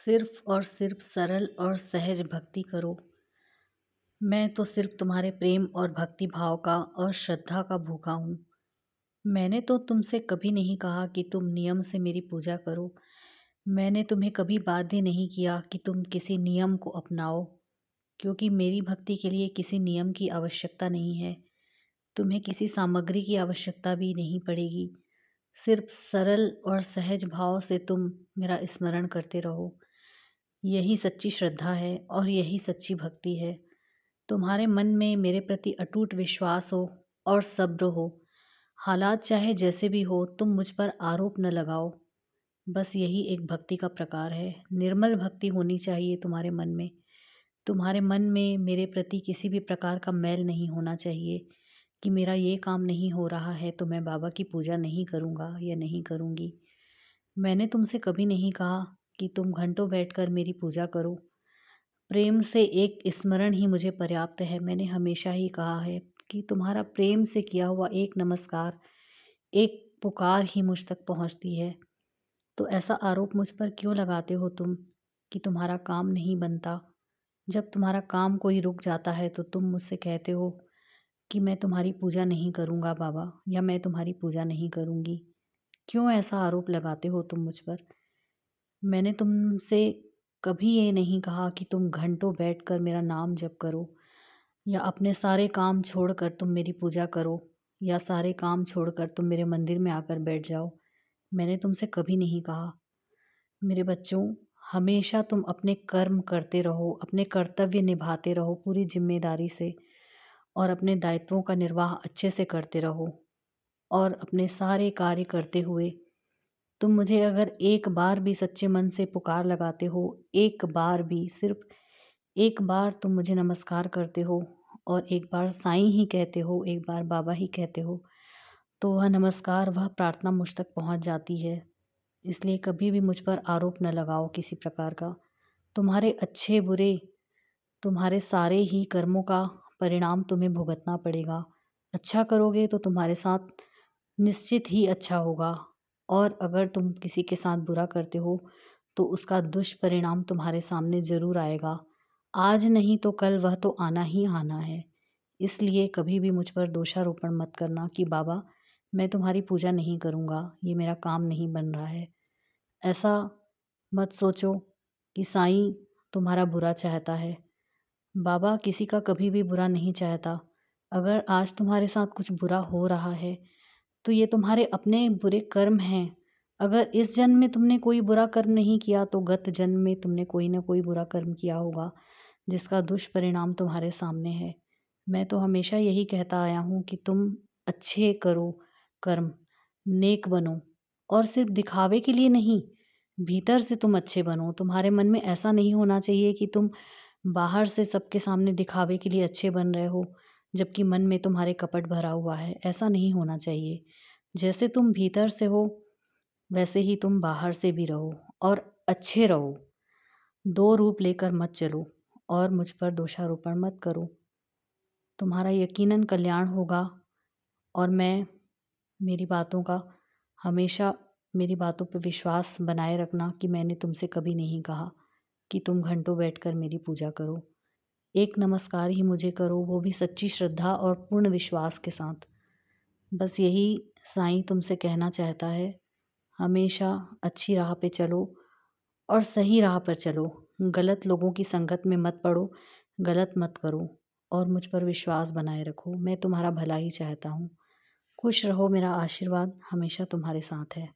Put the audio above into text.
सिर्फ और सिर्फ सरल और सहज भक्ति करो। मैं तो सिर्फ तुम्हारे प्रेम और भक्ति भाव का और श्रद्धा का भूखा हूँ। मैंने तो तुमसे कभी नहीं कहा कि तुम नियम से मेरी पूजा करो। मैंने तुम्हें कभी बाध्य नहीं किया कि तुम किसी नियम को अपनाओ, क्योंकि मेरी भक्ति के लिए किसी नियम की आवश्यकता नहीं है। तुम्हें किसी सामग्री की आवश्यकता भी नहीं पड़ेगी। सिर्फ सरल और सहज भाव से तुम मेरा स्मरण करते रहो। यही सच्ची श्रद्धा है और यही सच्ची भक्ति है। तुम्हारे मन में मेरे प्रति अटूट विश्वास हो और सब्र हो। हालात चाहे जैसे भी हो, तुम मुझ पर आरोप न लगाओ। बस यही एक भक्ति का प्रकार है। निर्मल भक्ति होनी चाहिए तुम्हारे मन में। तुम्हारे मन में मेरे प्रति किसी भी प्रकार का मैल नहीं होना चाहिए कि मेरा ये काम नहीं हो रहा है तो मैं बाबा की पूजा नहीं करूँगा या नहीं करूँगी। मैंने तुमसे कभी नहीं कहा कि तुम घंटों बैठकर मेरी पूजा करो। प्रेम से एक स्मरण ही मुझे पर्याप्त है। मैंने हमेशा ही कहा है कि तुम्हारा प्रेम से किया हुआ एक नमस्कार, एक पुकार ही मुझ तक पहुंचती है। तो ऐसा आरोप मुझ पर क्यों लगाते हो तुम कि तुम्हारा काम नहीं बनता? जब तुम्हारा काम कोई रुक जाता है तो तुम मुझसे कहते हो कि मैं तुम्हारी पूजा नहीं करूँगा बाबा, या मैं तुम्हारी पूजा नहीं करूँगी। क्यों ऐसा आरोप लगाते हो तुम मुझ पर? मैंने तुमसे कभी ये नहीं कहा कि तुम घंटों बैठकर मेरा नाम जप करो, या अपने सारे काम छोड़कर तुम मेरी पूजा करो, या सारे काम छोड़कर तुम मेरे मंदिर में आकर बैठ जाओ। मैंने तुमसे कभी नहीं कहा। मेरे बच्चों, हमेशा तुम अपने कर्म करते रहो, अपने कर्तव्य निभाते रहो पूरी जिम्मेदारी से, और अपने दायित्वों का निर्वाह अच्छे से करते रहो। और अपने सारे कार्य करते हुए तुम मुझे अगर एक बार भी सच्चे मन से पुकार लगाते हो, एक बार भी, सिर्फ एक बार तुम मुझे नमस्कार करते हो और एक बार साईं ही कहते हो, एक बार बाबा ही कहते हो, तो वह नमस्कार, वह प्रार्थना मुझ तक पहुंच जाती है। इसलिए कभी भी मुझ पर आरोप न लगाओ किसी प्रकार का। तुम्हारे अच्छे बुरे, तुम्हारे सारे ही कर्मों का परिणाम तुम्हें भुगतना पड़ेगा। अच्छा करोगे तो तुम्हारे साथ निश्चित ही अच्छा होगा, और अगर तुम किसी के साथ बुरा करते हो तो उसका दुष्परिणाम तुम्हारे सामने ज़रूर आएगा। आज नहीं तो कल वह तो आना ही आना है। इसलिए कभी भी मुझ पर दोषारोपण मत करना कि बाबा, मैं तुम्हारी पूजा नहीं करूँगा, ये मेरा काम नहीं बन रहा है। ऐसा मत सोचो कि साईं तुम्हारा बुरा चाहता है। बाबा किसी का कभी भी बुरा नहीं चाहता। अगर आज तुम्हारे साथ कुछ बुरा हो रहा है तो ये तुम्हारे अपने बुरे कर्म हैं। अगर इस जन्म में तुमने कोई बुरा कर्म नहीं किया तो गत जन्म में तुमने कोई ना कोई बुरा कर्म किया होगा, जिसका दुष्परिणाम तुम्हारे सामने है। मैं तो हमेशा यही कहता आया हूँ कि तुम अच्छे करो कर्म, नेक बनो, और सिर्फ दिखावे के लिए नहीं, भीतर से तुम अच्छे बनो। तुम्हारे मन में ऐसा नहीं होना चाहिए कि तुम बाहर से सबके सामने दिखावे के लिए अच्छे बन रहे हो, जबकि मन में तुम्हारे कपट भरा हुआ है। ऐसा नहीं होना चाहिए। जैसे तुम भीतर से हो वैसे ही तुम बाहर से भी रहो, और अच्छे रहो। दो रूप लेकर मत चलो और मुझ पर दोषारोपण मत करो। तुम्हारा यकीनन कल्याण होगा। और मैं मेरी बातों का हमेशा, मेरी बातों पर विश्वास बनाए रखना कि मैंने तुमसे कभी नहीं कहा कि तुम घंटों बैठकर मेरी पूजा करो। एक नमस्कार ही मुझे करो, वो भी सच्ची श्रद्धा और पूर्ण विश्वास के साथ। बस यही साईं तुमसे कहना चाहता है। हमेशा अच्छी राह पे चलो और सही राह पर चलो। गलत लोगों की संगत में मत पड़ो, गलत मत करो, और मुझ पर विश्वास बनाए रखो। मैं तुम्हारा भला ही चाहता हूँ। खुश रहो, मेरा आशीर्वाद हमेशा तुम्हारे साथ है।